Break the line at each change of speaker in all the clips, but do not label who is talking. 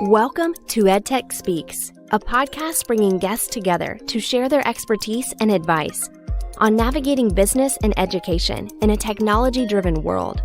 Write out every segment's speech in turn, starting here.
Welcome to EdTech Speaks, a podcast bringing guests together to share their expertise and advice on navigating business and education in a technology-driven world.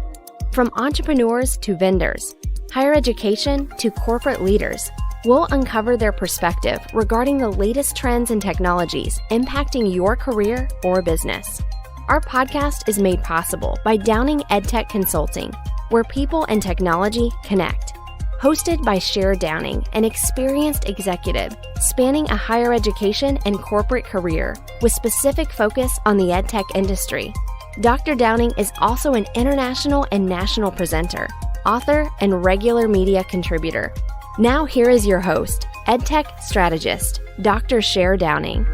From entrepreneurs to vendors, higher education to corporate leaders, we'll uncover their perspective regarding the latest trends and technologies impacting your career or business. Our podcast is made possible by Downing EdTech Consulting, where people and technology connect. Hosted by Cher Downing, an experienced executive spanning a higher education and corporate career with specific focus on the EdTech industry. Dr. Downing is also an international and national presenter, author, and regular media contributor. Now here is your host, EdTech strategist, Dr. Cher Downing.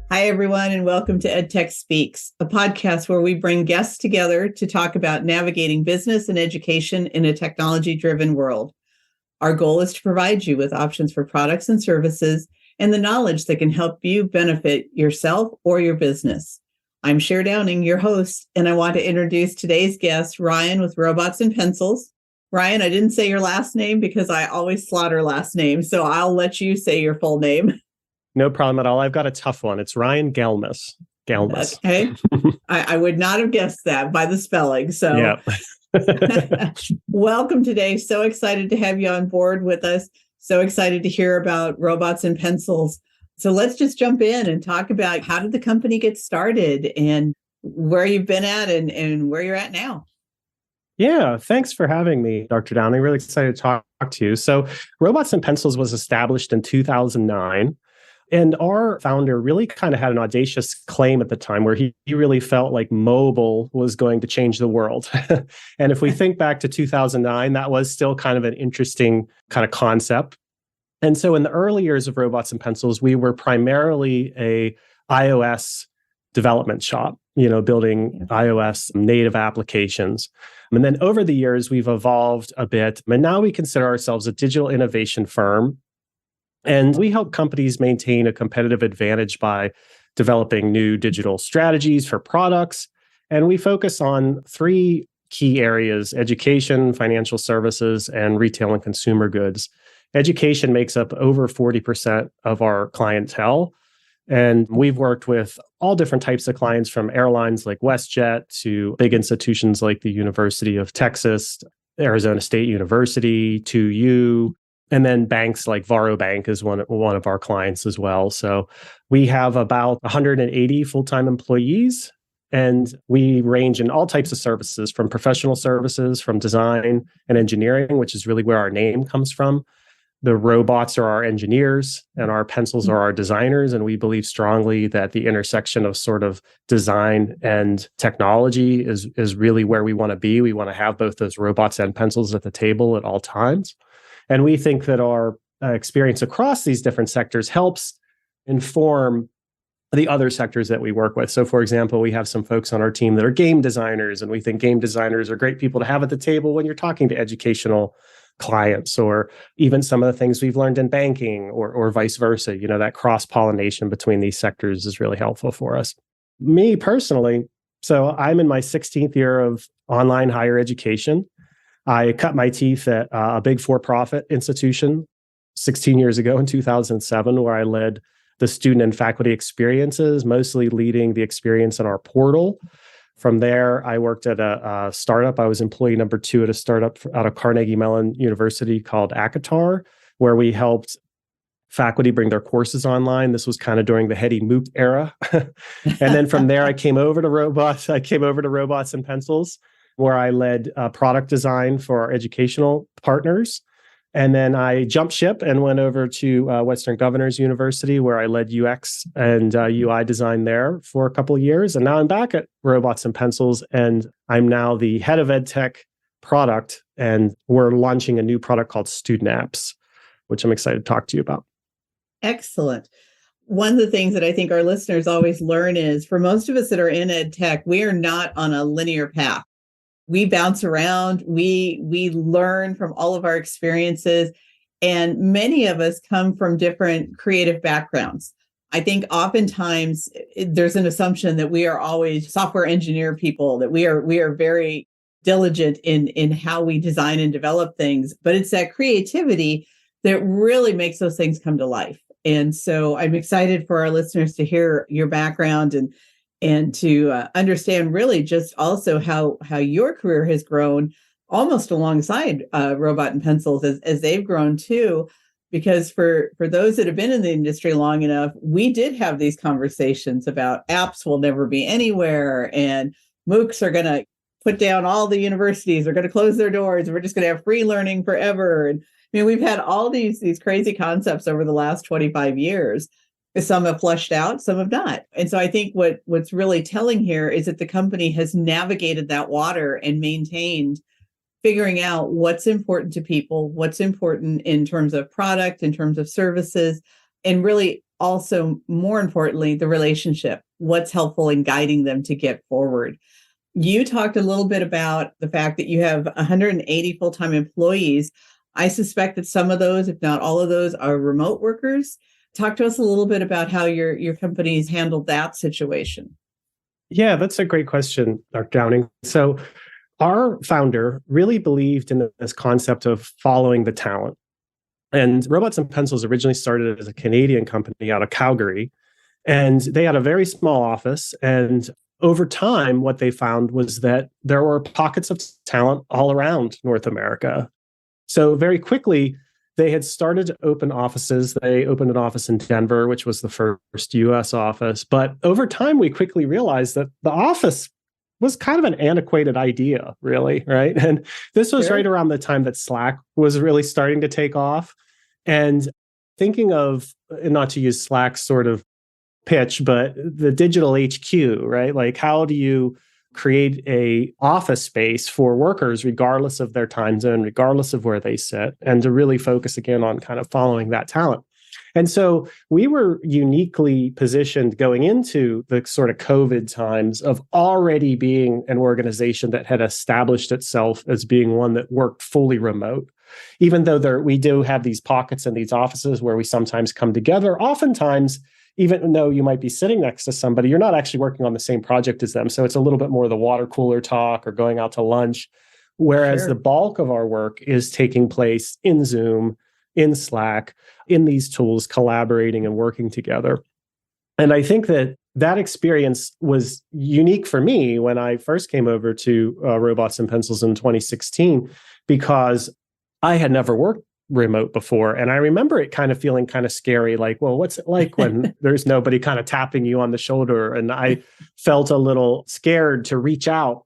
Hi, everyone, and welcome to EdTech Speaks, a podcast where we bring guests together to talk about navigating business and education in a technology-driven world. Our goal is to provide you with options for products and services and the knowledge that can help you benefit yourself or your business. I'm Cher Downing, your host, and I want to introduce today's guest, Ryan with Robots and Pencils. Ryan, I didn't say your last name because I always slaughter last names, so I'll let you say your full name.
No problem at all. I've got a tough one. It's Ryan Gialames.
Okay. I would not have guessed that by the spelling. So
yeah.
Welcome today. So excited to have you on board with us. So excited to hear about Robots and Pencils. So let's just jump in and talk about how did the company get started and where you've been at and where you're at now.
Yeah, thanks for having me, Dr. Downing. Really excited to talk to you. So Robots and Pencils was established in 2009. And our founder really kind of had an audacious claim at the time where he really felt like mobile was going to change the world. And if we think back to 2009, that was still kind of an interesting kind of concept. And so in the early years of Robots and Pencils, we were primarily a iOS development shop, building iOS native applications. And then over the years, we've evolved a bit. And now we consider ourselves a digital innovation firm. And we help companies maintain a competitive advantage by developing new digital strategies for products. And we focus on three key areas: education, financial services, and retail and consumer goods. Education makes up over 40% of our clientele. And we've worked with all different types of clients, from airlines like WestJet to big institutions like the University of Texas, Arizona State University, 2U, and then banks like Varo Bank is one of our clients as well. So we have about 180 full-time employees, and we range in all types of services, from professional services, from design and engineering, which is really where our name comes from. The robots are our engineers and our pencils are our designers. And we believe strongly that the intersection of sort of design and technology is really where we want to be. We want to have both those robots and pencils at the table at all times. And we think that our experience across these different sectors helps inform the other sectors that we work with. So, for example, we have some folks on our team that are game designers, and we think game designers are great people to have at the table when you're talking to educational clients, or even some of the things we've learned in banking or vice versa. That cross-pollination between these sectors is really helpful for us. Me personally, so I'm in my 16th year of online higher education. I cut my teeth at a big for-profit institution 16 years ago in 2007, where I led the student and faculty experiences, mostly leading the experience in our portal. From there, I worked at a startup. I was employee number 2 at a startup out of Carnegie Mellon University called Akatar, where we helped faculty bring their courses online. This was kind of during the heady MOOC era. And then from there, I came over to Robots and Pencils, where I led product design for our educational partners. And then I jumped ship and went over to Western Governors University, where I led UX and UI design there for a couple of years. And now I'm back at Robots and Pencils, and I'm now the head of EdTech product. And we're launching a new product called Student Apps, which I'm excited to talk to you about.
Excellent. One of the things that I think our listeners always learn is, for most of us that are in EdTech, we are not on a linear path. We bounce around, we learn from all of our experiences, and many of us come from different creative backgrounds. I think oftentimes there's an assumption that we are always software engineer people, that we are very diligent in how we design and develop things, but it's that creativity that really makes those things come to life. And so I'm excited for our listeners to hear your background and to understand really just also how your career has grown almost alongside Robot and Pencils as they've grown too. Because for those that have been in the industry long enough, we did have these conversations about apps will never be anywhere, and MOOCs are going to put down all the universities, they're going to close their doors, we're just going to have free learning forever. And I mean, we've had all these crazy concepts over the last 25 years. Some have flushed out, some have not. And so I think what's really telling here is that the company has navigated that water and maintained figuring out what's important to people, what's important in terms of product, in terms of services, and really also, more importantly, the relationship, what's helpful in guiding them to get forward. You talked a little bit about the fact that you have 180 full-time employees. I suspect that some of those, if not all of those, are remote workers. Talk to us a little bit about how your company's handled that situation.
Yeah, that's a great question, Dr. Downing. So our founder really believed in this concept of following the talent. And Robots and Pencils originally started as a Canadian company out of Calgary. And they had a very small office. And over time, what they found was that there were pockets of talent all around North America. So very quickly, they had started to open offices. They opened an office in Denver, which was the first US office. But over time, we quickly realized that the office was kind of an antiquated idea, really, right? And this was right around the time that Slack was really starting to take off. And thinking of, and not to use Slack's sort of pitch, but the digital HQ, right? Like, how do you create a office space for workers, regardless of their time zone, regardless of where they sit, and to really focus again on kind of following that talent. And so we were uniquely positioned going into the sort of COVID times of already being an organization that had established itself as being one that worked fully remote. Even though we do have these pockets in these offices where we sometimes come together, oftentimes, even though you might be sitting next to somebody, you're not actually working on the same project as them. So it's a little bit more of the water cooler talk or going out to lunch, whereas the bulk of our work is taking place in Zoom, in Slack, in these tools, collaborating and working together. And I think that experience was unique for me when I first came over to Robots and Pencils in 2016, because I had never worked remote before. And I remember it kind of feeling kind of scary, like, well, what's it like when there's nobody kind of tapping you on the shoulder? And I felt a little scared to reach out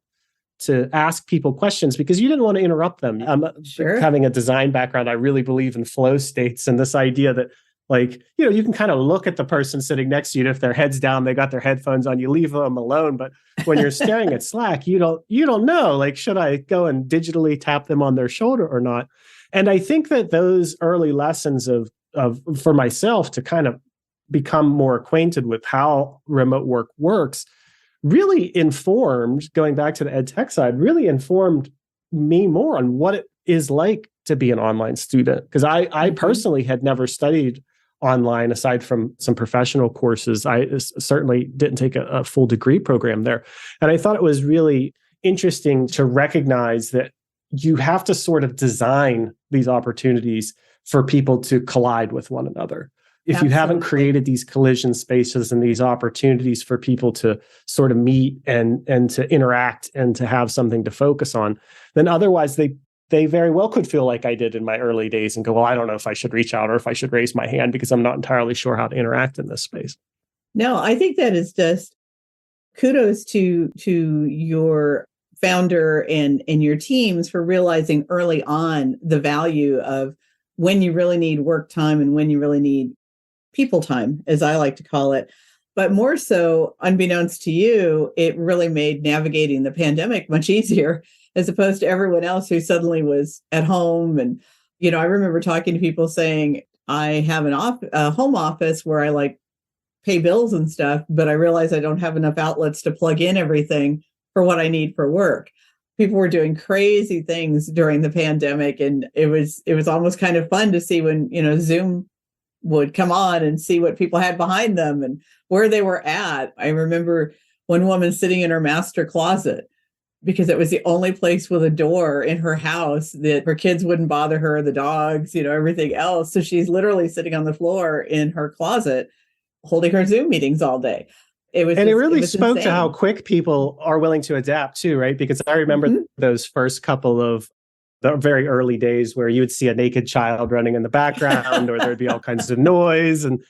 to ask people questions because you didn't want to interrupt them. Having a design background, I really believe in flow states and this idea that, like, you can kind of look at the person sitting next to you, and if their head's down, they got their headphones on, you leave them alone. But when you're staring at Slack, you don't know, like, should I go and digitally tap them on their shoulder or not? And I think that those early lessons of for myself to kind of become more acquainted with how remote work works really informed, going back to the EdTech side, really informed me more on what it is like to be an online student. Because I personally had never studied online aside from some professional courses. I certainly didn't take a full degree program there. And I thought it was really interesting to recognize that you have to sort of design these opportunities for people to collide with one another. If you haven't created these collision spaces and these opportunities for people to sort of meet and to interact and to have something to focus on, then otherwise they very well could feel like I did in my early days and go, well, I don't know if I should reach out or if I should raise my hand because I'm not entirely sure how to interact in this space.
No, I think that is just kudos to your founder and your teams for realizing early on the value of when you really need work time and when you really need people time, as I like to call it. But more so, unbeknownst to you, it really made navigating the pandemic much easier as opposed to everyone else who suddenly was at home. And, I remember talking to people saying, I have a home office where I pay bills and stuff, but I realize I don't have enough outlets to plug in everything for what I need for work. People were doing crazy things during the pandemic. And it was almost kind of fun to see when, Zoom would come on and see what people had behind them and where they were at. I remember one woman sitting in her master closet because it was the only place with a door in her house that her kids wouldn't bother her, the dogs, everything else. So she's literally sitting on the floor in her closet holding her Zoom meetings all day. It
really spoke
insane.
to how quick people are willing to adapt too, right? Because I remember those first couple of the very early days where you would see a naked child running in the background, or there'd be all kinds of noise and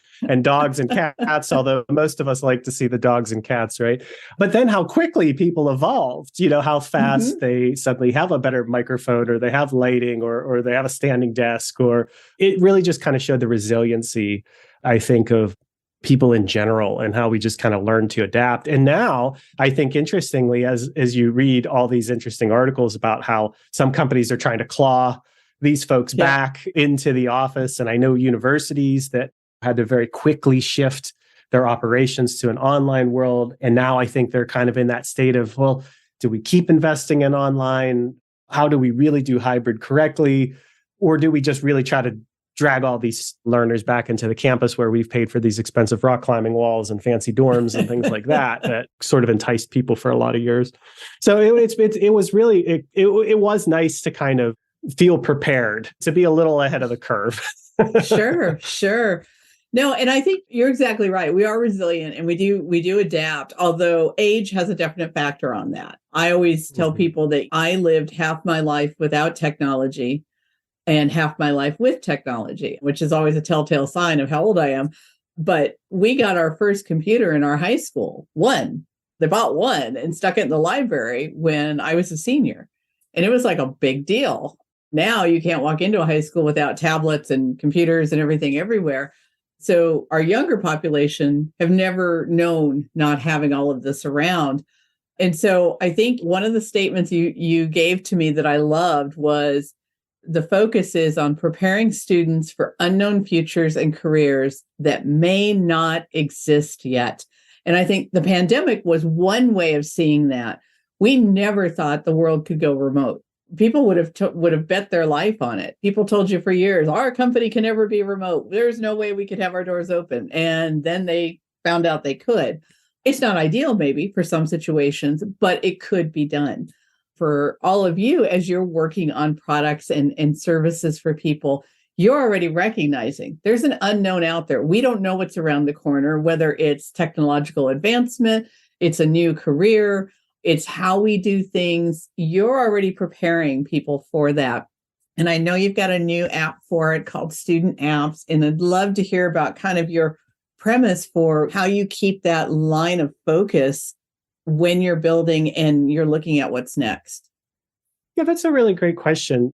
dogs and cats, although most of us like to see the dogs and cats, right? But then how quickly people evolved, how fast they suddenly have a better microphone, or they have lighting, or they have a standing desk, or it really just kind of showed the resiliency, I think, of people in general and how we just kind of learn to adapt. And now I think, interestingly, as you read all these interesting articles about how some companies are trying to claw these folks back into the office. And I know universities that had to very quickly shift their operations to an online world. And now I think they're kind of in that state of, well, do we keep investing in online? How do we really do hybrid correctly? Or do we just really try to drag all these learners back into the campus where we've paid for these expensive rock climbing walls and fancy dorms and things like that sort of enticed people for a lot of years. So it was really, it was nice to kind of feel prepared, to be a little ahead of the curve.
Sure. No, and I think you're exactly right. We are resilient and we do adapt, although age has a definite factor on that. I always tell people that I lived half my life without technology and half my life with technology, which is always a telltale sign of how old I am. But we got our first computer in our high school, one. They bought one and stuck it in the library when I was a senior. And it was like a big deal. Now you can't walk into a high school without tablets and computers and everything everywhere. So our younger population have never known not having all of this around. And so I think one of the statements you gave to me that I loved was, the focus is on preparing students for unknown futures and careers that may not exist yet. And I think the pandemic was one way of seeing that. We never thought the world could go remote. People would have bet their life on it. People told you for years, our company can never be remote. There's no way we could have our doors open. And then they found out they could. It's not ideal maybe for some situations, but it could be done. For all of you, as you're working on products and services for people, you're already recognizing there's an unknown out there. We don't know what's around the corner, whether it's technological advancement, it's a new career, it's how we do things. You're already preparing people for that. And I know you've got a new app for it called Student Apps. And I'd love to hear about kind of your premise for how you keep that line of focus when you're building and you're looking at what's next.
Yeah, that's a really great question.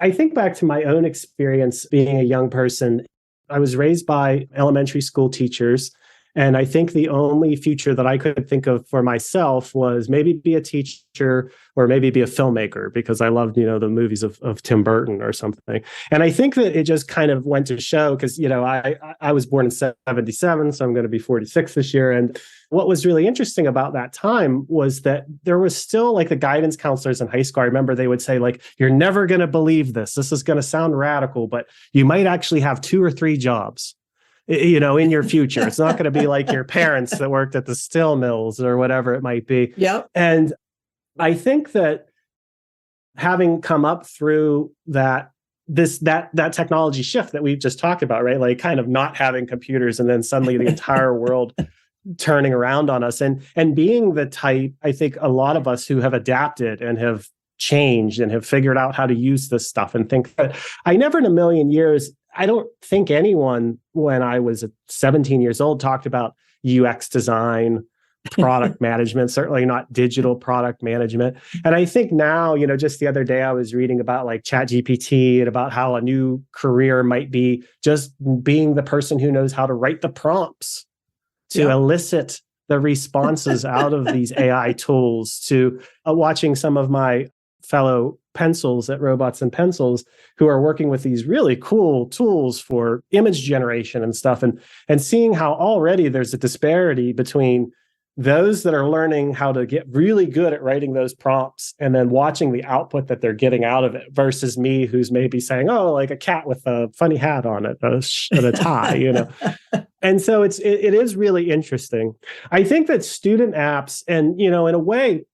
I think back to my own experience being a young person. I was raised by elementary school teachers. And I think the only future that I could think of for myself was maybe be a teacher or maybe be a filmmaker, because I loved, the movies of Tim Burton or something. And I think that it just kind of went to show, because, I was born in 77, so I'm going to be 46 this year. And what was really interesting about that time was that there was still like the guidance counselors in high school. I remember they would say, like, you're never going to believe this. This is going to sound radical, but you might actually have 2 or 3 jobs. In your future. It's not going to be like your parents that worked at the steel mills or whatever it might be.
Yep.
And I think that having come up through that technology shift that we've just talked about, right? Like kind of not having computers and then suddenly the entire world turning around on us and being the type, I think a lot of us who have adapted and have changed and have figured out how to use this stuff and think that I never in a million years, I don't think anyone when I was 17 years old talked about UX design, product management, certainly not digital product management. And I think now, just the other day I was reading about like ChatGPT and about how a new career might be just being the person who knows how to write the prompts to elicit the responses out of these AI tools, to watching some of my fellow pencils at Robots and Pencils who are working with these really cool tools for image generation and stuff, and seeing how already there's a disparity between those that are learning how to get really good at writing those prompts and then watching the output that they're getting out of it versus me who's maybe saying, oh, like a cat with a funny hat on it and a tie, And so it is really interesting. I think that student apps and, in a way,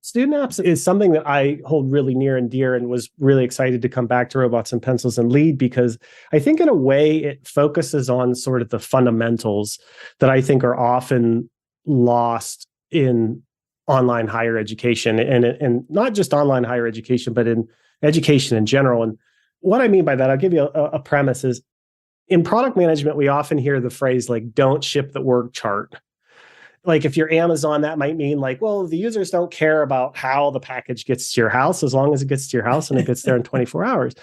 student apps is something that I hold really near and dear and was really excited to come back to Robots and Pencils and lead because I think in a way it focuses on sort of the fundamentals that I think are often lost in online higher education and not just online higher education, but in education in general. And what I mean by that, I'll give you a premise is in product management, we often hear the phrase like, don't ship the org chart. Like if you're Amazon, that might mean like, well, the users don't care about how the package gets to your house as long as it gets to your house and it gets there in 24 hours.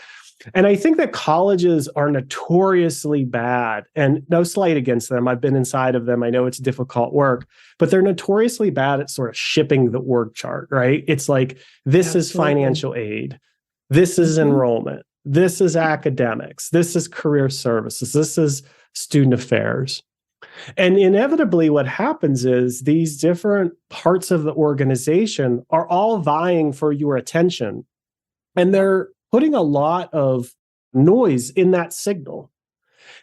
And I think that colleges are notoriously bad, and no slight against them. I've been inside of them. I know it's difficult work, but they're notoriously bad at sort of shipping the org chart, right? It's like, this is financial aid. This is enrollment. This is academics. This is career services. This is student affairs. And inevitably what happens is these different parts of the organization are all vying for your attention. And they're putting a lot of noise in that signal.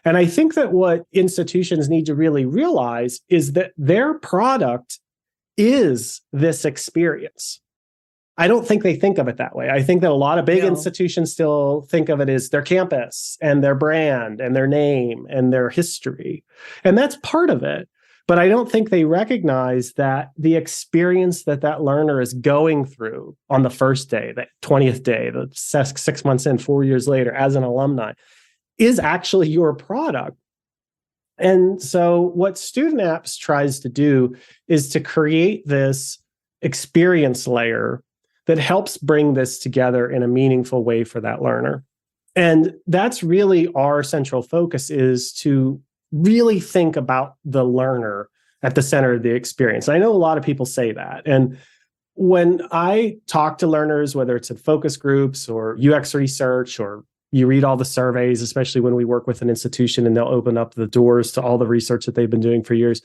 And I think that what institutions need to really realize is that their product is this experience. I don't think they think of it that way. I think that a lot of big institutions still think of it as their campus and their brand and their name and their history. And that's part of it. But I don't think they recognize that the experience that learner is going through on the first day, the 20th day, the 6 months in, 4 years later, as an alumni, is actually your product. And so what Student Apps tries to do is to create this experience layer that helps bring this together in a meaningful way for that learner. And that's really our central focus, is to really think about the learner at the center of the experience. I know a lot of people say that. And when I talk to learners, whether it's in focus groups or UX research, or you read all the surveys, especially when we work with an institution and they'll open up the doors to all the research that they've been doing for years,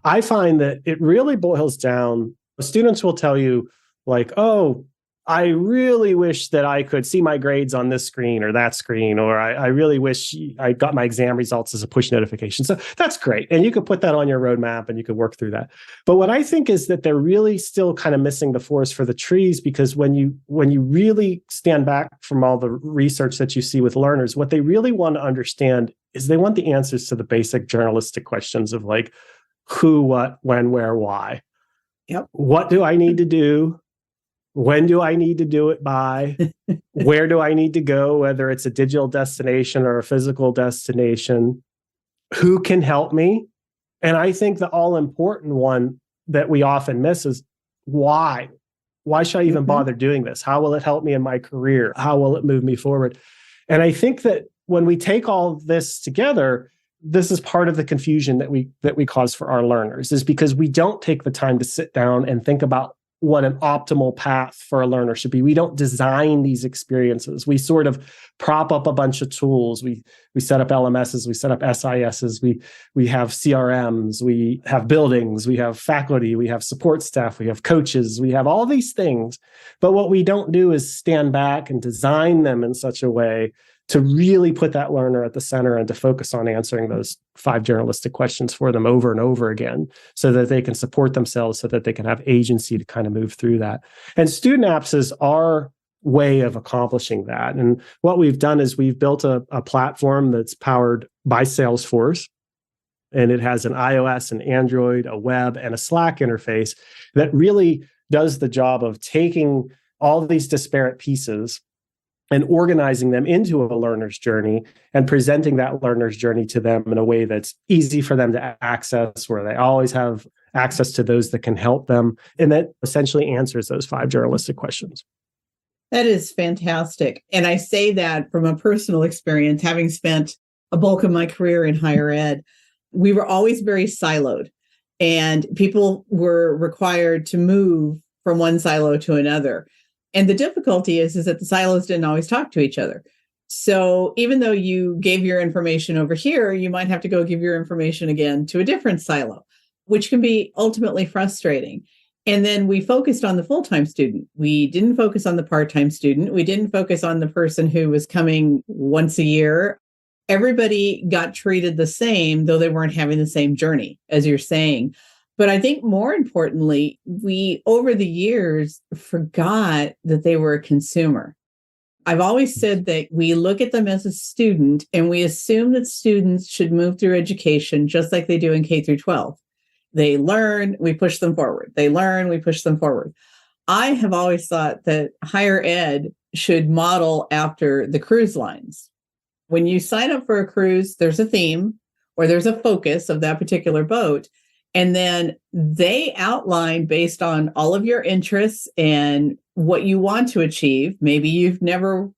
I find that it really boils down. Students will tell you like, oh, I really wish that I could see my grades on this screen or that screen, or I really wish I got my exam results as a push notification. So that's great. And you could put that on your roadmap and you could work through that. But what I think is that they're really still kind of missing the forest for the trees, because when you really stand back from all the research that you see with learners, what they really want to understand is they want the answers to the basic journalistic questions of like, who, what, when, where, why.
Yep.
What do I need to do? When do I need to do it by? Where do I need to go, whether it's a digital destination or a physical destination? Who can help me? And I think the all-important one that we often miss is why? Why should I even bother doing this? How will it help me in my career? How will it move me forward? And I think that when we take all this together, this is part of the confusion that we cause for our learners, is because we don't take the time to sit down and think about what an optimal path for a learner should be. We don't design these experiences. We sort of prop up a bunch of tools. We set up LMSs, we set up SISs, we have CRMs, we have buildings, we have faculty, we have support staff, we have coaches, we have all these things. But what we don't do is stand back and design them in such a way to really put that learner at the center and to focus on answering those 5 journalistic questions for them over and over again, so that they can support themselves, so that they can have agency to kind of move through that. And Student Apps is our way of accomplishing that. And what we've done is we've built a platform that's powered by Salesforce, and it has an iOS, an Android, a web, and a Slack interface that really does the job of taking all of these disparate pieces and organizing them into a learner's journey and presenting that learner's journey to them in a way that's easy for them to access, where they always have access to those that can help them, and that essentially answers those 5 journalistic questions.
That is fantastic. And I say that from a personal experience, having spent a bulk of my career in higher ed. We were always very siloed, and people were required to move from one silo to another. And the difficulty is that the silos didn't always talk to each other. So even though you gave your information over here, you might have to go give your information again to a different silo. which can be ultimately frustrating. And then we focused on the full-time student. We didn't focus on the part-time student. We didn't focus on the person who was coming once a year. Everybody got treated the same, though they weren't having the same journey, as you're saying. But I think more importantly, we, over the years, forgot that they were a consumer. I've always said that we look at them as a student and we assume that students should move through education just like they do in K through 12. They learn, we push them forward. They learn, we push them forward. I have always thought that higher ed should model after the cruise lines. When you sign up for a cruise, there's a theme or there's a focus of that particular boat. And then they outline based on all of your interests and what you want to achieve. Maybe you've never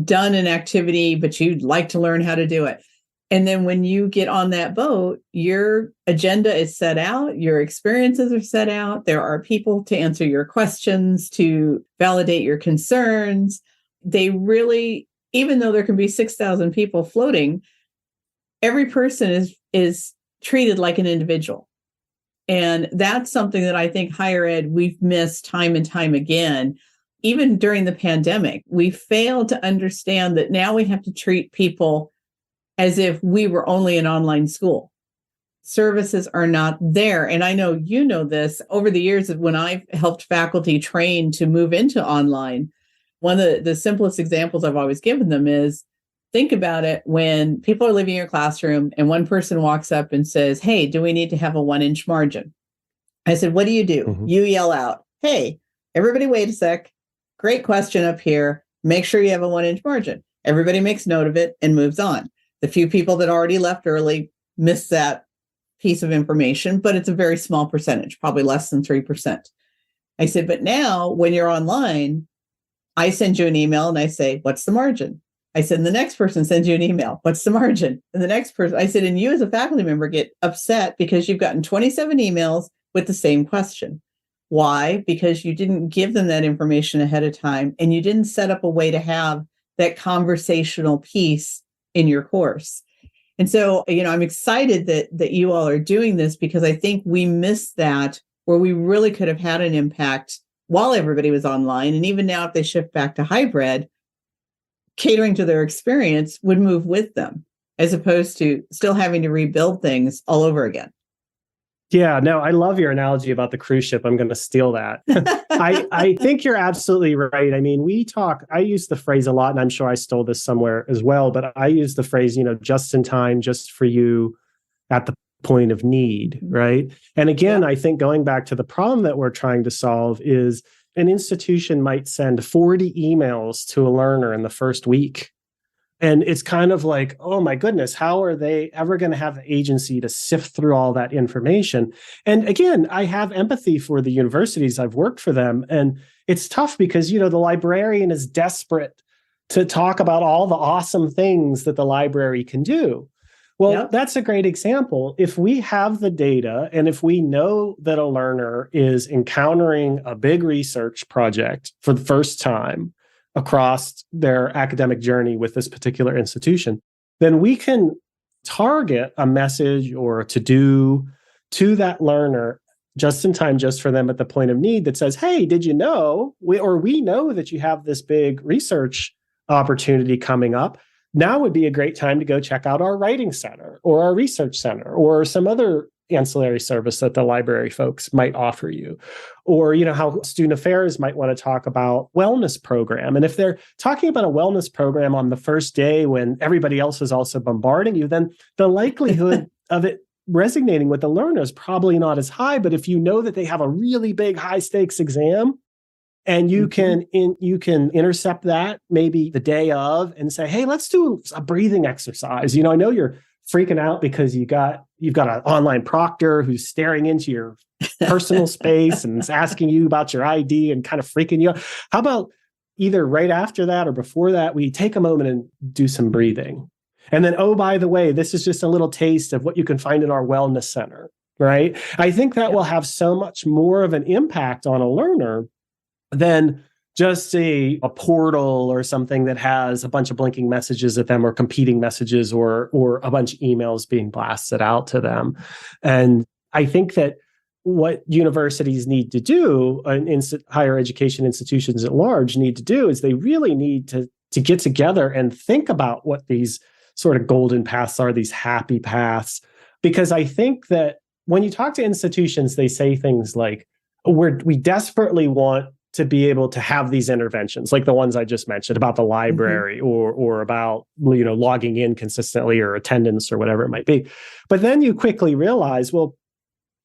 done an activity, but you'd like to learn how to do it. And then when you get on that boat, your agenda is set out, your experiences are set out. There are people to answer your questions, to validate your concerns. They really, even though there can be 6,000 people floating, every person is treated like an individual. And that's something that I think higher ed, we've missed time and time again. Even during the pandemic, we failed to understand that now we have to treat people as if we were only an online school. Services are not there. And I know you know this. Over the years when I've helped faculty train to move into online, one of the simplest examples I've always given them is, think about it when people are leaving your classroom and one person walks up and says, "Hey, do we need to have a 1-inch margin?" I said, "What do?
Mm-hmm.
You yell out, 'Hey, everybody wait a sec. Great question up here. Make sure you have a 1-inch margin.' Everybody makes note of it and moves on. The few people that already left early miss that piece of information, but it's a very small percentage, probably less than 3%. I said, but now when you're online, I send you an email and I say, "What's the margin?" I said, and the next person sends you an email, "What's the margin?" And the next person, I said, and you as a faculty member get upset because you've gotten 27 emails with the same question. Why? Because you didn't give them that information ahead of time and you didn't set up a way to have that conversational piece in your course. And so, I'm excited that you all are doing this because I think we missed that where we really could have had an impact while everybody was online. And even now, if they shift back to hybrid, catering to their experience would move with them as opposed to still having to rebuild things all over again.
Yeah, no, I love your analogy about the cruise ship. I'm going to steal that. I think you're absolutely right. I mean, I use the phrase a lot, and I'm sure I stole this somewhere as well, but I use the phrase, just in time, just for you at the point of need, right? And again, yeah. I think going back to the problem that we're trying to solve is an institution might send 40 emails to a learner in the first week. And it's kind of like, oh my goodness, how are they ever going to have the agency to sift through all that information? And again, I have empathy for the universities. I've worked for them. And it's tough because, the librarian is desperate to talk about all the awesome things that the library can do. Well, yep. That's a great example. If we have the data and if we know that a learner is encountering a big research project for the first time across their academic journey with this particular institution, then we can target a message or a to-do to that learner just in time, just for them at the point of need that says, "Hey, did you know, we know that you have this big research opportunity coming up. Now would be a great time to go check out our writing center or our research center or some other ancillary service that the library folks might offer you." Or, how student affairs might want to talk about wellness program. And if they're talking about a wellness program on the first day when everybody else is also bombarding you, then the likelihood of it resonating with the learner is probably not as high. But if you know that they have a really big high stakes exam and you can intercept that maybe the day of and say, "Hey, let's do a breathing exercise. I know you're freaking out because you've got an online proctor who's staring into your personal space and is asking you about your ID and kind of freaking you out. How about either right after that or before that, we take a moment and do some breathing. And then, oh, by the way, this is just a little taste of what you can find in our wellness center, right?" I think that will have so much more of an impact on a learner than just a portal or something that has a bunch of blinking messages at them or competing messages or a bunch of emails being blasted out to them. And I think that what universities need to do, and higher education institutions at large need to do, is they really need to get together and think about what these sort of golden paths are, these happy paths. Because I think that when you talk to institutions, they say things like, we desperately want to be able to have these interventions, like the ones I just mentioned about the library, or about, logging in consistently, or attendance, or whatever it might be. But then you quickly realize, well,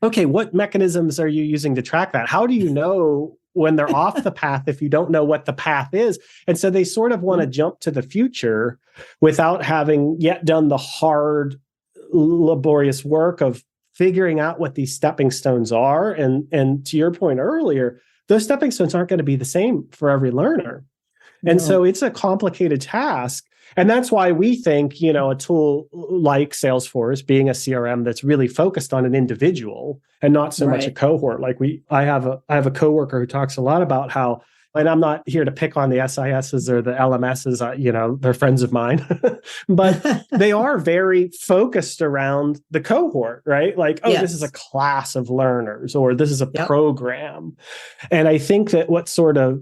okay, what mechanisms are you using to track that? How do you know when they're off the path if you don't know what the path is? And so they sort of want to jump to the future without having yet done the hard, laborious work of figuring out what these stepping stones are. And to your point earlier, those stepping stones aren't going to be the same for every learner. And so it's a complicated task. And that's why we think, a tool like Salesforce, being a CRM that's really focused on an individual and not so much a cohort. Like I have a coworker who talks a lot about how, and I'm not here to pick on the SISs or the LMSs, they're friends of mine, but they are very focused around the cohort, right? Like, this is a class of learners, or this is a program. And I think that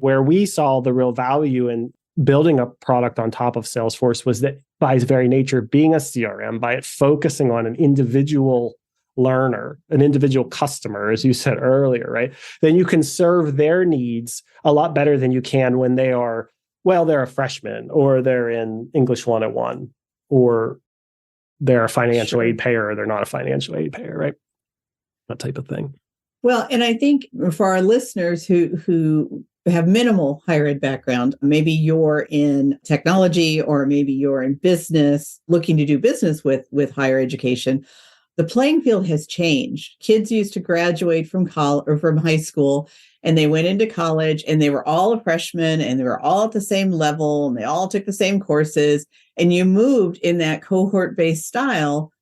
where we saw the real value in building a product on top of Salesforce was that, by its very nature, being a CRM, by it focusing on an individual learner, an individual customer, as you said earlier, right? Then you can serve their needs a lot better than you can when they're a freshman, or they're in English 101, or they're a financial aid payer, or they're not a financial aid payer, right? That type of thing.
Well, and I think for our listeners who have minimal higher ed background, maybe you're in technology, or maybe you're in business, looking to do business with higher education, the playing field has changed. Kids used to graduate from college or from high school, and they went into college, and they were all a freshman, and they were all at the same level, and they all took the same courses, and you moved in that cohort-based style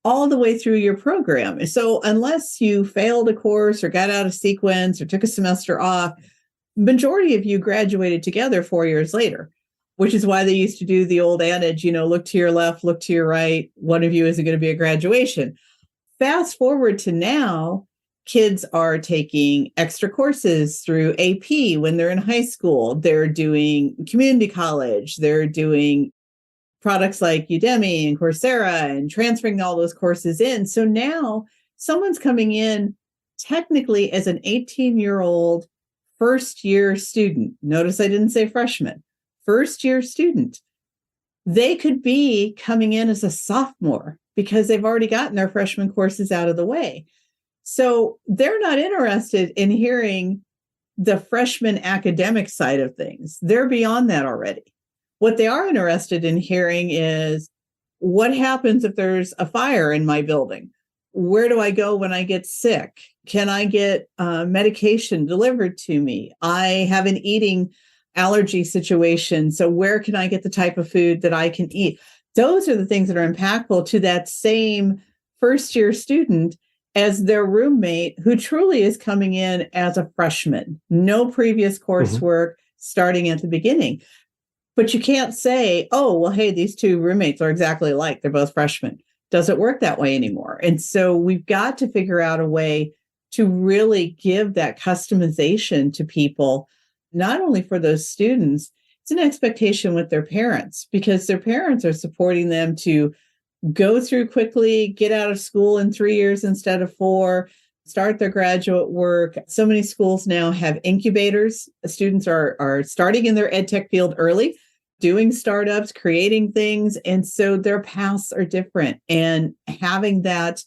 all the way through your program. So unless you failed a course or got out of sequence or took a semester off, majority of you graduated together 4 years later, which is why they used to do the old adage, look to your left, look to your right. One of you isn't going to be a graduation. Fast forward to now, kids are taking extra courses through AP when they're in high school. They're doing community college. They're doing products like Udemy and Coursera and transferring all those courses in. So now someone's coming in technically as an 18-year-old first-year student. Notice I didn't say freshman. First-year student. They could be coming in as a sophomore because they've already gotten their freshman courses out of the way. So they're not interested in hearing the freshman academic side of things. They're beyond that already. What they are interested in hearing is, what happens if there's a fire in my building? Where do I go when I get sick? Can I get medication delivered to me? I have an eating allergy situation. So where can I get the type of food that I can eat? Those are the things that are impactful to that same first-year student as their roommate, who truly is coming in as a freshman. No previous coursework starting at the beginning. But you can't say, oh, well, hey, these two roommates are exactly alike. They're both freshmen. Doesn't work that way anymore. And so we've got to figure out a way to really give that customization to people, not only for those students, it's an expectation with their parents, because their parents are supporting them to go through quickly, get out of school in 3 years instead of 4, start their graduate work. So many schools now have incubators. Students are starting in their EdTech field early, doing startups, creating things. And so their paths are different. And having that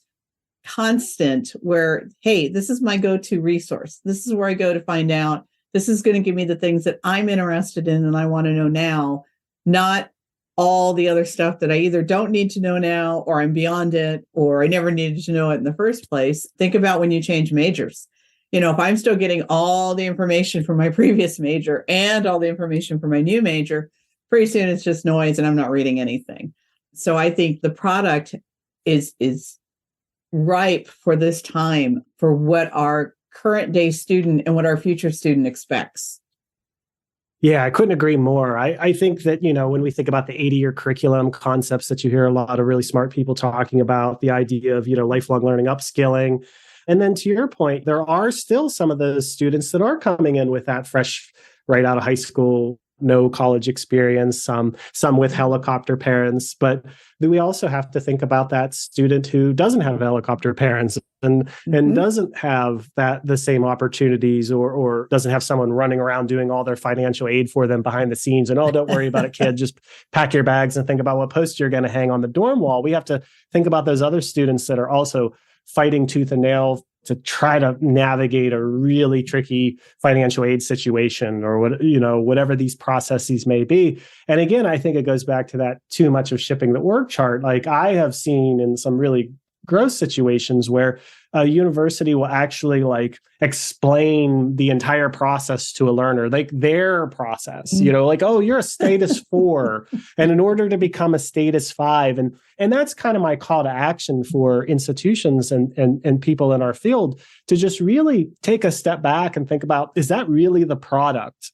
constant where, hey, this is my go-to resource. This is where I go to find out. This is going to give me the things that I'm interested in and I want to know now, not all the other stuff that I either don't need to know now, or I'm beyond it, or I never needed to know it in the first place. Think about when you change majors. If I'm still getting all the information from my previous major and all the information from my new major, pretty soon it's just noise and I'm not reading anything. So I think the product is ripe for this time, for what our current day student and what our future student expects.
Yeah, I couldn't agree more. I think that, when we think about the 80-year curriculum concepts that you hear a lot of really smart people talking about, the idea of, lifelong learning, upskilling, And then to your point, there are still some of those students that are coming in with that fresh, right out of high school, no college experience, some with helicopter parents. But we also have to think about that student who doesn't have helicopter parents and doesn't have the same opportunities or doesn't have someone running around doing all their financial aid for them behind the scenes. And, oh, don't worry about it, kid. Just pack your bags and think about what poster you're going to hang on the dorm wall. We have to think about those other students that are also fighting tooth and nail to try to navigate a really tricky financial aid situation or whatever these processes may be. And again, I think it goes back to that too much of shipping the org chart. Like I have seen in some really gross situations where a university will actually like explain the entire process to a learner, like their process, like, oh, you're a status 4. And in order to become a status 5, and that's kind of my call to action for institutions and people in our field to just really take a step back and think about, is that really the product?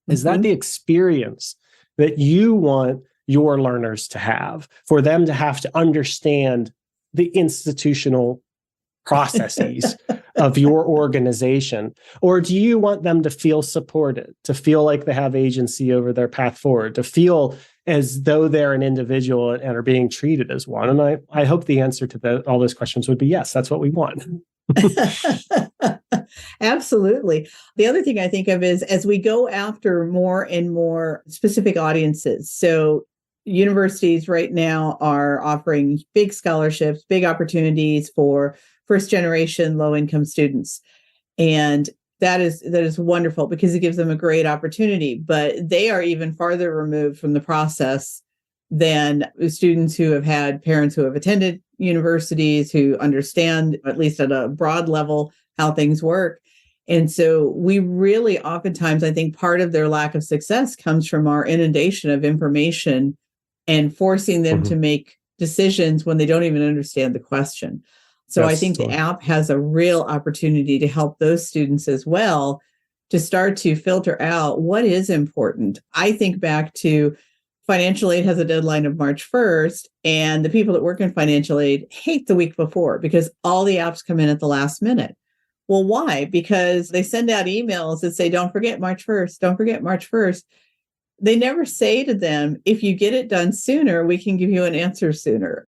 Is that the experience that you want your learners to have, for them to have to understand the institutional processes of your organization? Or do you want them to feel supported, to feel like they have agency over their path forward, to feel as though they're an individual and are being treated as one? And I hope the answer to all those questions would be yes, that's what we want.
Absolutely. The other thing I think of is as we go after more and more specific audiences. So universities right now are offering big scholarships, big opportunities for first generation low income students. And that is wonderful because it gives them a great opportunity, but they are even farther removed from the process than students who have had parents who have attended universities, who understand, at least at a broad level, how things work. And so we really oftentimes, I think part of their lack of success comes from our inundation of information and forcing them to make decisions when they don't even understand the question. So I think the app has a real opportunity to help those students as well to start to filter out what is important. I think back to financial aid has a deadline of March 1st, and the people that work in financial aid hate the week before because all the apps come in at the last minute. Well, why? Because they send out emails that say, don't forget March 1st, don't forget March 1st. They never say to them, if you get it done sooner, we can give you an answer sooner.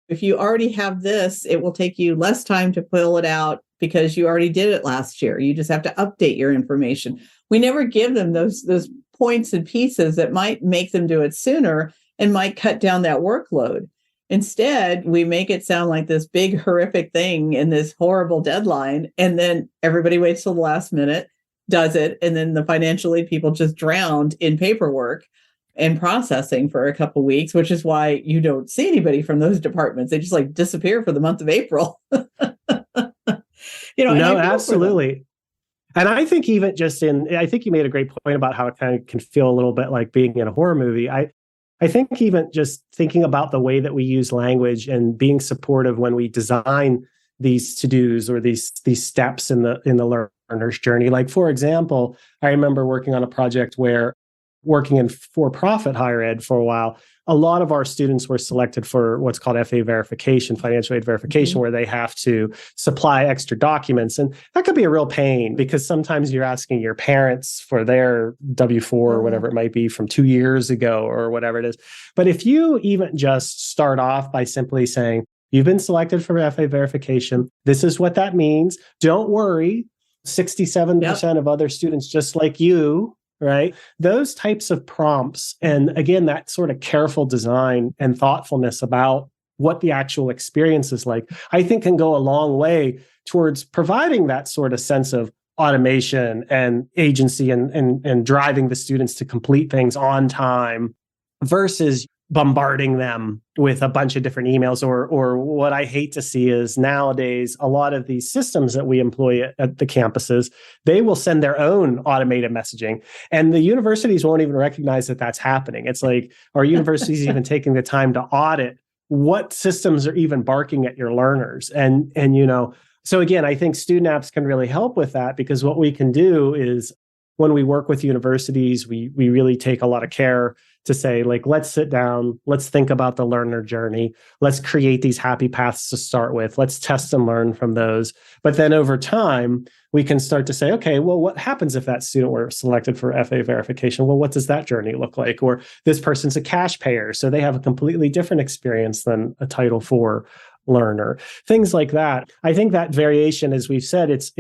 If you already have this, it will take you less time to pull it out because you already did it last year. You just have to update your information. We never give them those points and pieces that might make them do it sooner and might cut down that workload. Instead, we make it sound like this big, horrific thing and this horrible deadline. And then everybody waits till the last minute, does it. And then the financial aid people just drowned in paperwork and processing for a couple of weeks, which is why you don't see anybody from those departments. They just like disappear for the month of April.
No, absolutely. And I think even I think you made a great point about how it kind of can feel a little bit like being in a horror movie. I think even just thinking about the way that we use language and being supportive when we design these to-dos or these steps in the learner's journey. Like, for example, I remember working on a project where working in for-profit higher ed for a while, a lot of our students were selected for what's called FA verification, financial aid verification, where they have to supply extra documents. And that could be a real pain because sometimes you're asking your parents for their W-4 or whatever it might be from 2 years ago or whatever it is. But if you even just start off by simply saying, you've been selected for FA verification, this is what that means. Don't worry, 67% of other students just like you, right? Those types of prompts, and again, that sort of careful design and thoughtfulness about what the actual experience is like, I think can go a long way towards providing that sort of sense of automation and agency and driving the students to complete things on time versus bombarding them with a bunch of different emails or what I hate to see is nowadays, a lot of these systems that we employ at the campuses, they will send their own automated messaging and the universities won't even recognize that that's happening. It's like, are universities even taking the time to audit what systems are even barking at your learners? And so again, I think student apps can really help with that because what we can do is when we work with universities, we really take a lot of care to say, like, let's sit down, let's think about the learner journey, let's create these happy paths to start with, let's test and learn from those. But then over time, we can start to say, okay, well, what happens if that student were selected for FA verification? Well, what does that journey look like? Or this person's a cash payer, so they have a completely different experience than a Title IV learner. Things like that. I think that variation, as we've said, it's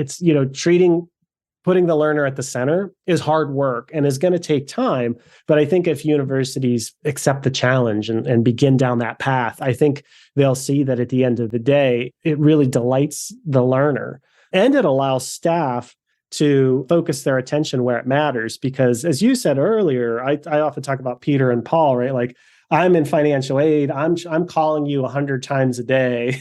putting the learner at the center is hard work and is going to take time. But I think if universities accept the challenge and begin down that path, I think they'll see that at the end of the day, it really delights the learner. And it allows staff to focus their attention where it matters. Because as you said earlier, I often talk about Peter and Paul, right? Like, I'm in financial aid. I'm calling you 100 times a day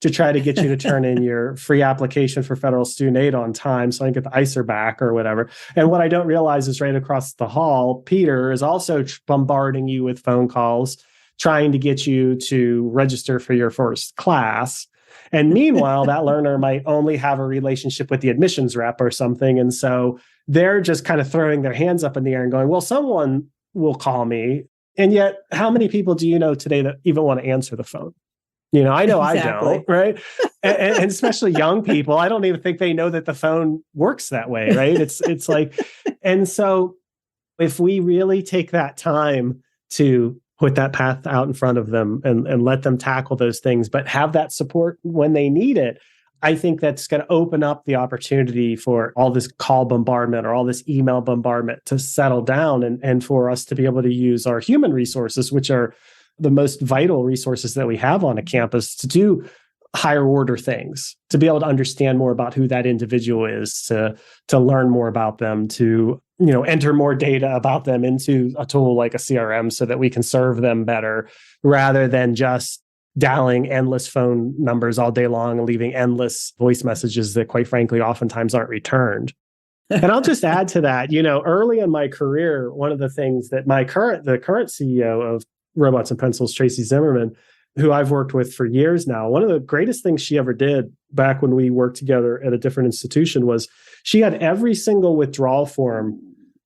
to try to get you to turn in your free application for federal student aid on time so I can get the ICER back or whatever. And what I don't realize is right across the hall, Peter is also bombarding you with phone calls, trying to get you to register for your first class. And meanwhile, that learner might only have a relationship with the admissions rep or something. And so they're just kind of throwing their hands up in the air and going, well, someone will call me. And yet, how many people do you know today that even want to answer the phone? I know exactly. I don't, right? and especially young people, I don't even think they know that the phone works that way, right? It's like, and so if we really take that time to put that path out in front of them and let them tackle those things, but have that support when they need it, I think that's going to open up the opportunity for all this call bombardment or all this email bombardment to settle down and for us to be able to use our human resources, which are the most vital resources that we have on a campus, to do higher order things, to be able to understand more about who that individual is, to learn more about them, to enter more data about them into a tool like a CRM so that we can serve them better rather than just dialing endless phone numbers all day long and leaving endless voice messages that, quite frankly, oftentimes aren't returned. And I'll just add to that, early in my career, one of the things that the current CEO of Robots and Pencils, Tracy Zimmerman, who I've worked with for years now, one of the greatest things she ever did back when we worked together at a different institution was she had every single withdrawal form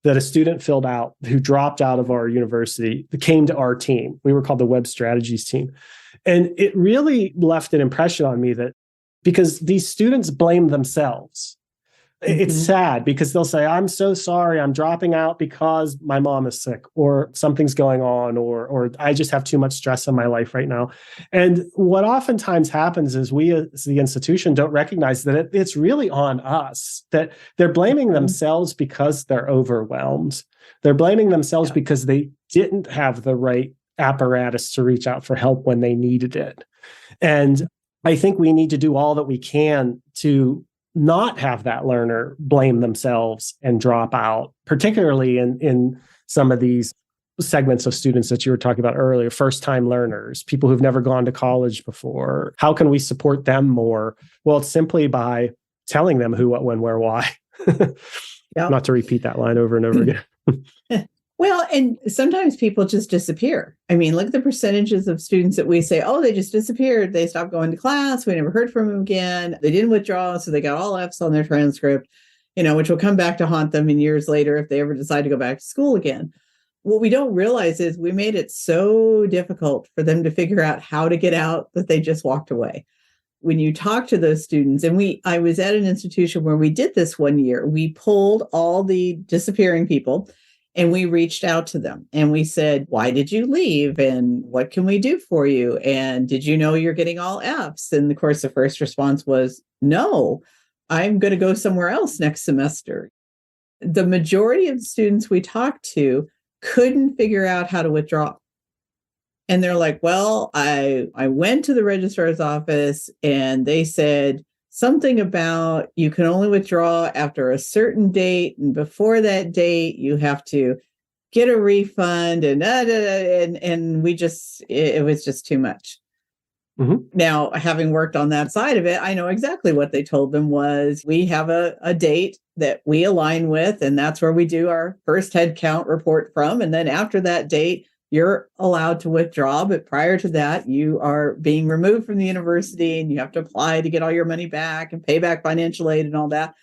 that a student filled out who dropped out of our university that came to our team. We were called the Web Strategies team. And it really left an impression on me that because these students blame themselves. It's sad because they'll say, I'm so sorry, I'm dropping out because my mom is sick or something's going on, or I just have too much stress in my life right now. And what oftentimes happens is we as the institution don't recognize that it's really on us, that they're blaming themselves because they're overwhelmed. They're blaming themselves because they didn't have the right apparatus to reach out for help when they needed it. And I think we need to do all that we can to not have that learner blame themselves and drop out, particularly in some of these segments of students that you were talking about earlier, first-time learners, people who've never gone to college before. How can we support them more? Well, it's simply by telling them who, what, when, where, why. Not to repeat that line over and over again.
Well, and sometimes people just disappear. I mean, look at the percentages of students that we say, oh, they just disappeared. They stopped going to class. We never heard from them again. They didn't withdraw, so they got all Fs on their transcript, which will come back to haunt them in years later if they ever decide to go back to school again. What we don't realize is we made it so difficult for them to figure out how to get out that they just walked away. When you talk to those students, and I was at an institution where we did this one year, we pulled all the disappearing people and we reached out to them and we said, why did you leave? And what can we do for you? And did you know you're getting all Fs? And of course, the first response was, no, I'm going to go somewhere else next semester. The majority of the students we talked to couldn't figure out how to withdraw. And they're like, well, I went to the registrar's office and they said something about you can only withdraw after a certain date. And before that date, you have to get a refund and it was just too much. Now, having worked on that side of it, I know exactly what they told them was we have a date that we align with, and that's where we do our first head count report from. And then after that date, you're allowed to withdraw. But prior to that, you are being removed from the university and you have to apply to get all your money back and pay back financial aid and all that.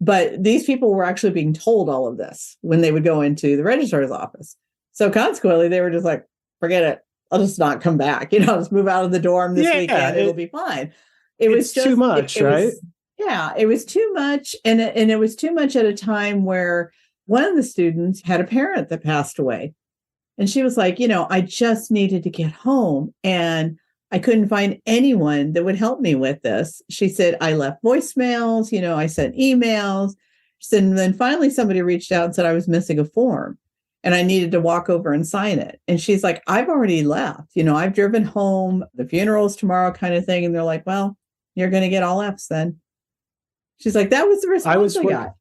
But these people were actually being told all of this when they would go into the registrar's office. So consequently, they were just like, forget it. I'll just not come back. I'll just move out of the dorm this weekend. It'll be fine.
It's too much, right?
It was too much. And it was too much at a time where one of the students had a parent that passed away. And she was like, I just needed to get home and I couldn't find anyone that would help me with this. She said, I left voicemails, I sent emails. She said, and then finally somebody reached out and said I was missing a form and I needed to walk over and sign it. And she's like, I've already left. I've driven home. The funeral's tomorrow kind of thing. And they're like, well, you're going to get all Fs then. She's like, that was the response I got.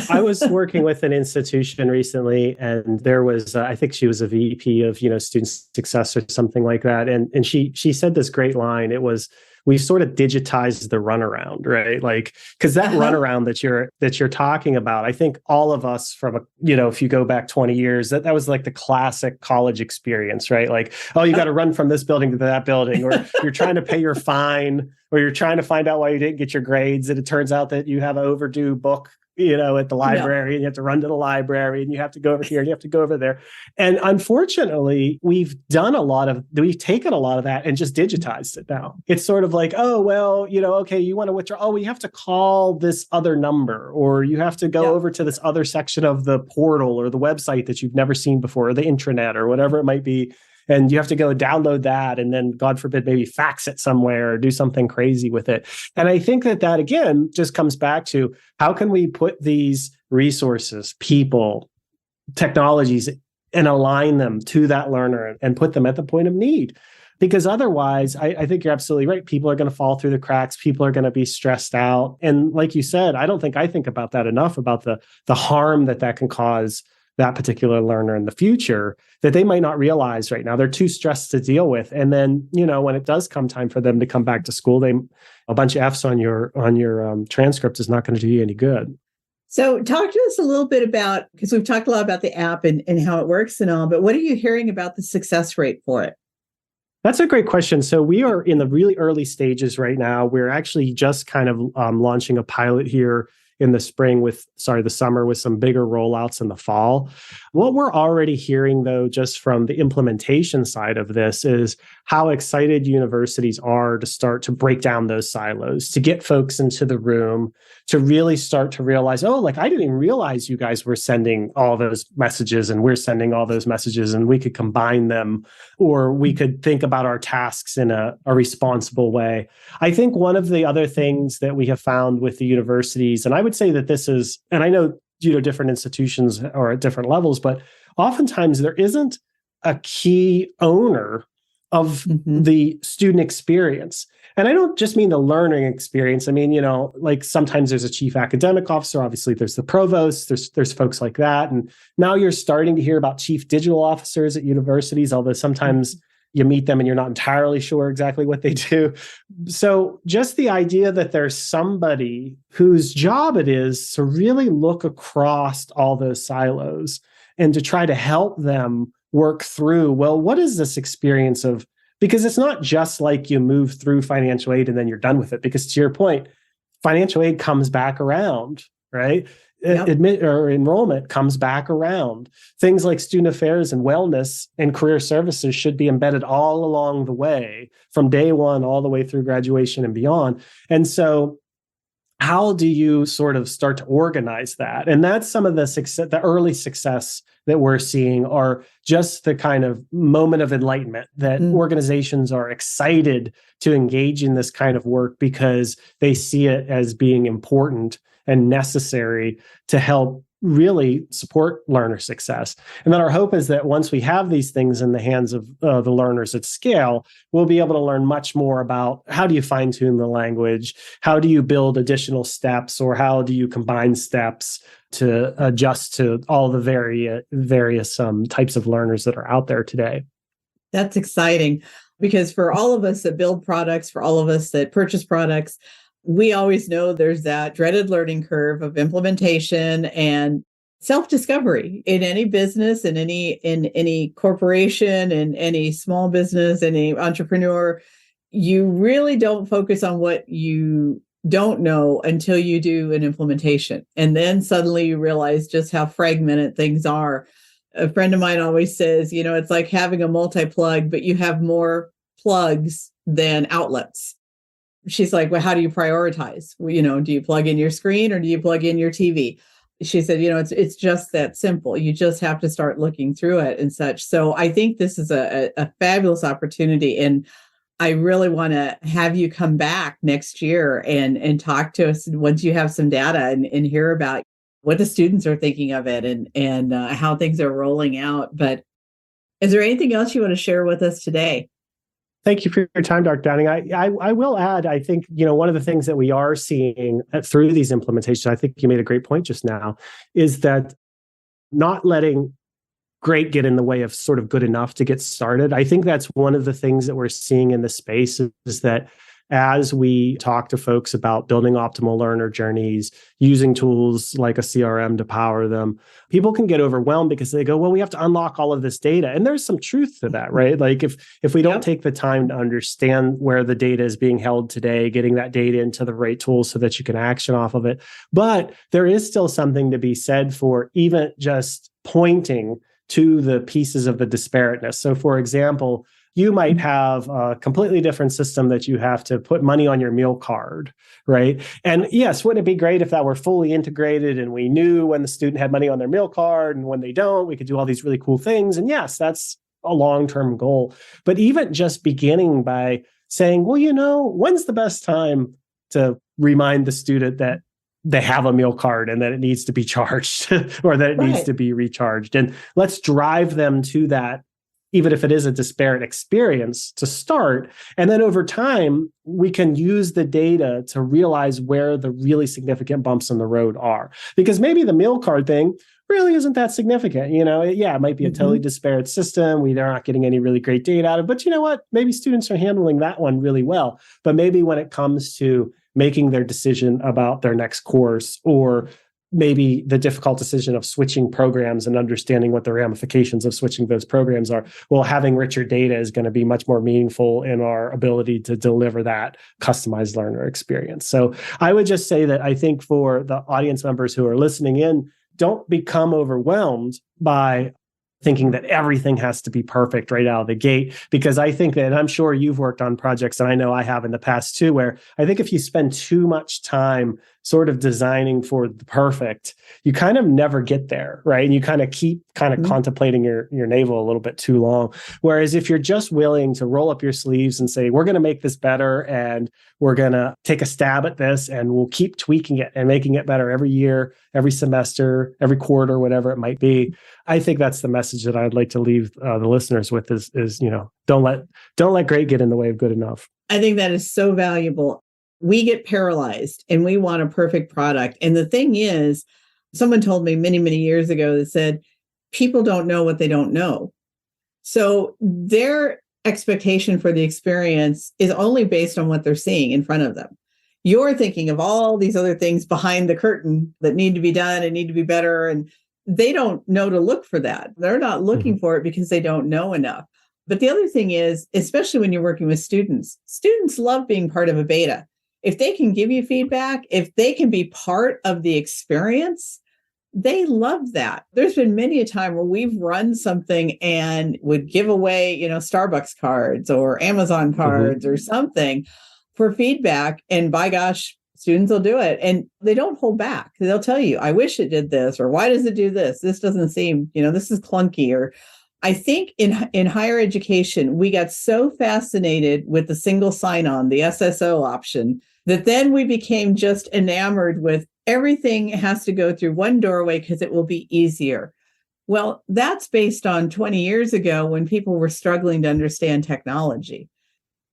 I was working with an institution recently, and there was, I think she was a VP of, student success or something like that. And she said this great line. It was, we've sort of digitized the runaround, right? Like, because that runaround that you're talking about, I think all of us from if you go back 20 years, that was like the classic college experience, right? Like, oh, you got to run from this building to that building, or you're trying to pay your fine, or you're trying to find out why you didn't get your grades, and it turns out that you have an overdue book at the library, and you have to run to the library, and you have to go over here and you have to go over there. And unfortunately, we've taken a lot of that and just digitized it now. It's sort of like, oh, well, okay, you want to withdraw. Oh, we have to call this other number, or you have to go over to this other section of the portal or the website that you've never seen before, or the intranet or whatever it might be. And you have to go download that and then, God forbid, maybe fax it somewhere or do something crazy with it. And I think that again, just comes back to how can we put these resources, people, technologies, and align them to that learner and put them at the point of need. Because otherwise, I think you're absolutely right. People are going to fall through the cracks. People are going to be stressed out. And like you said, I don't think I think about that enough, about the harm that can cause that particular learner in the future that they might not realize right now. They're too stressed to deal with. And then, when it does come time for them to come back to school, a bunch of Fs on your transcript is not going to do you any good.
So talk to us a little bit about, because we've talked a lot about the app and how it works and all, but what are you hearing about the success rate for it?
That's a great question. So we are in the really early stages right now. We're actually just kind of launching a pilot here in the summer with some bigger rollouts in the fall. What we're already hearing, though, just from the implementation side of this is how excited universities are to start to break down those silos, to get folks into the room, to really start to realize, oh, like I didn't even realize you guys were sending all those messages and we're sending all those messages, and we could combine them, or we could think about our tasks in a responsible way. I think one of the other things that we have found with the universities, and I would say that this is, and I know, different institutions are at different levels, but oftentimes there isn't a key owner of the student experience. And I don't just mean the learning experience. I mean, like sometimes there's a chief academic officer, obviously there's the provost, there's folks like that. And now you're starting to hear about chief digital officers at universities, although sometimes you meet them and you're not entirely sure exactly what they do. So just the idea that there's somebody whose job it is to really look across all those silos and to try to help them work through, well, what is this experience of, because it's not just like you move through financial aid and then you're done with it, because to your point, financial aid comes back around, right? Yep. Enrollment comes back around. Things like student affairs and wellness and career services should be embedded all along the way, from day one all the way through graduation and beyond. And so how do you sort of start to organize that? And that's some of the early success that we're seeing, are just the kind of moment of enlightenment that organizations are excited to engage in this kind of work because they see it as being important and necessary to help really support learner success. And then our hope is that once we have these things in the hands of the learners at scale, we'll be able to learn much more about how do you fine tune the language, how do you build additional steps, or how do you combine steps to adjust to all the various types of learners that are out there today.
That's exciting, because for all of us that build products, for all of us that purchase products, we always know there's that dreaded learning curve of implementation and self-discovery in any business, in any corporation, in any small business, any entrepreneur. You really don't focus on what you don't know until you do an implementation. And then suddenly you realize just how fragmented things are. A friend of mine always says, it's like having a multi-plug, but you have more plugs than outlets. She's like, well, how do you prioritize? Well, do you plug in your screen or do you plug in your TV? She said, it's just that simple. You just have to start looking through it and such. So I think this is a fabulous opportunity. And I really want to have you come back next year and talk to us once you have some data and hear about what the students are thinking of it and how things are rolling out. But is there anything else you want to share with us today?
Thank you for your time, Dr. Downing. I will add, I think, one of the things that we are seeing through these implementations, I think you made a great point just now, is that not letting great get in the way of sort of good enough to get started. I think that's one of the things that we're seeing in the space is that as we talk to folks about building optimal learner journeys, using tools like a CRM to power them, people can get overwhelmed because they go, well, we have to unlock all of this data. And there's some truth to that, right? Like if we don't take the time to understand where the data is being held today, getting that data into the right tools so that you can action off of it. But there is still something to be said for even just pointing to the pieces of the disparateness. So for example, you might have a completely different system that you have to put money on your meal card, right? And yes, wouldn't it be great if that were fully integrated and we knew when the student had money on their meal card and when they don't, we could do all these really cool things. And yes, that's a long-term goal. But even just beginning by saying, well, when's the best time to remind the student that they have a meal card and that it needs to be charged or that it needs to be recharged. And let's drive them to that, even if it is a disparate experience to start. And then over time, we can use the data to realize where the really significant bumps in the road are. Because maybe the meal card thing really isn't that significant. It might be a totally disparate system. They're not getting any really great data out of it. But you know what? Maybe students are handling that one really well. But maybe when it comes to making their decision about their next course, or maybe the difficult decision of switching programs and understanding what the ramifications of switching those programs are, well, having richer data is going to be much more meaningful in our ability to deliver that customized learner experience. So I would just say that I think for the audience members who are listening in, don't become overwhelmed by thinking that everything has to be perfect right out of the gate. Because I think that, and I'm sure you've worked on projects, and I know I have in the past too, where I think if you spend too much time sort of designing for the perfect, you kind of never get there, right? And you kind of keep contemplating your navel a little bit too long. Whereas if you're just willing to roll up your sleeves and say, we're going to make this better and we're going to take a stab at this and we'll keep tweaking it and making it better every year, every semester, every quarter, whatever it might be. I think that's the message that I'd like to leave the listeners with is don't let great get in the way of good enough.
I think that is so valuable. We get paralyzed and we want a perfect product. And the thing is, someone told me many, many years ago that said, people don't know what they don't know. So their expectation for the experience is only based on what they're seeing in front of them. You're thinking of all these other things behind the curtain that need to be done and need to be better. And they don't know to look for that. They're not looking for it because they don't know enough. But the other thing is, especially when you're working with students love being part of a beta. If they can give you feedback, if they can be part of the experience, they love that. There's been many a time where we've run something and would give away, Starbucks cards or Amazon cards or something for feedback. And by gosh, students will do it. And they don't hold back. They'll tell you, I wish it did this, or why does it do this? This doesn't seem, this is clunky. Or I think in higher education, we got so fascinated with the single sign-on, the SSO option, that then we became just enamored with everything has to go through one doorway because it will be easier. Well, that's based on 20 years ago when people were struggling to understand technology.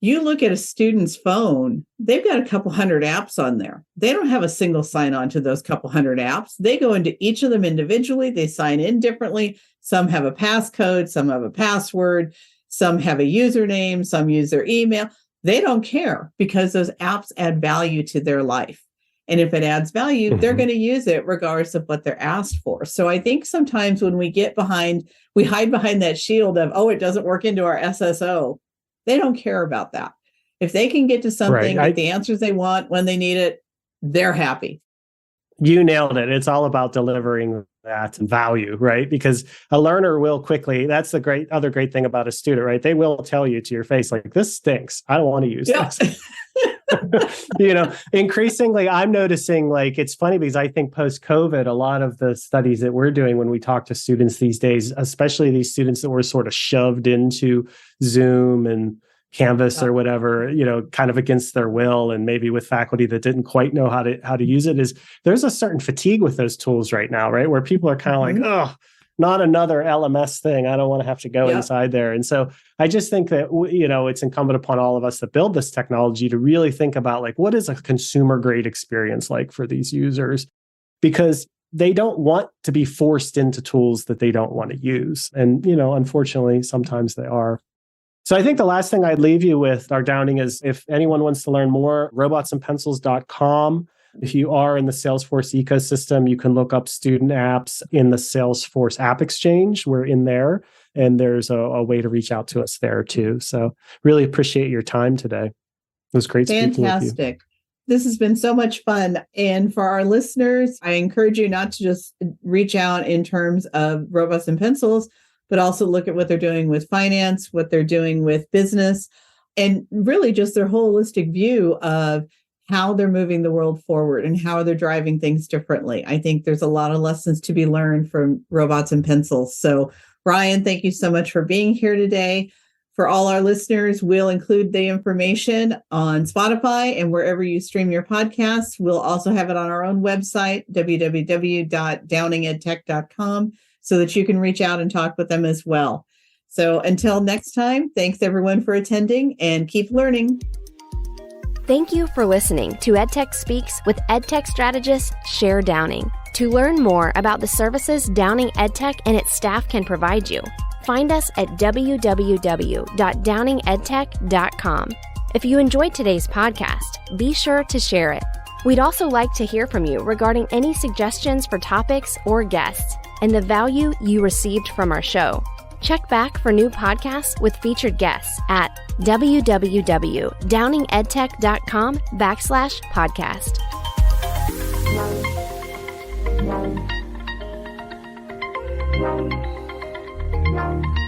You look at a student's phone, they've got a couple hundred apps on there. They don't have a single sign-on to those couple hundred apps. They go into each of them individually. They sign in differently. Some have a passcode, some have a password, some have a username, some use their email. They don't care because those apps add value to their life. And if it adds value, they're going to use it regardless of what they're asked for. So I think sometimes when we hide behind that shield of, it doesn't work into our SSO. They don't care about that. If they can get to something, get the answers they want when they need it, they're happy.
You nailed it. It's all about delivering that value, right? Because a learner will quickly, that's the other great thing about a student, right? They will tell you to your face, like, this stinks. I don't want to use this. Increasingly, I'm noticing, like, it's funny because I think post-COVID, a lot of the studies that we're doing when we talk to students these days, especially these students that were sort of shoved into Zoom and Canvas or whatever, kind of against their will, and maybe with faculty that didn't quite know how to use it, is there's a certain fatigue with those tools right now, right? Where people are kind of like, oh, not another LMS thing. I don't want to have to go inside there. And so I just think that, it's incumbent upon all of us that build this technology to really think about, like, what is a consumer grade experience like for these users? Because they don't want to be forced into tools that they don't want to use. And, unfortunately, sometimes they are. So I think the last thing I'd leave you with, Dr. Downing, is if anyone wants to learn more, robotsandpencils.com. If you are in the Salesforce ecosystem, you can look up student apps in the Salesforce App Exchange. We're in there, and there's a way to reach out to us there too. So really appreciate your time today. It was great speaking with you.
Fantastic. This has been so much fun. And for our listeners, I encourage you not to just reach out in terms of robots and pencils, but also look at what they're doing with finance, what they're doing with business, and really just their holistic view of how they're moving the world forward and how they're driving things differently. I think there's a lot of lessons to be learned from robots and pencils. So, Ryan, thank you so much for being here today. For all our listeners, we'll include the information on Spotify and wherever you stream your podcasts. We'll also have it on our own website, www.downingedtech.com, so that you can reach out and talk with them as well. So until next time, thanks everyone for attending, and keep learning.
Thank you for listening to EdTech Speaks with EdTech strategist Cher Downing. To learn more about the services Downing EdTech and its staff can provide you, find us at www.downingedtech.com. If you enjoyed today's podcast, be sure to share it. We'd also like to hear from you regarding any suggestions for topics or guests and the value you received from our show. Check back for new podcasts with featured guests at www.downingedtech.com/podcast.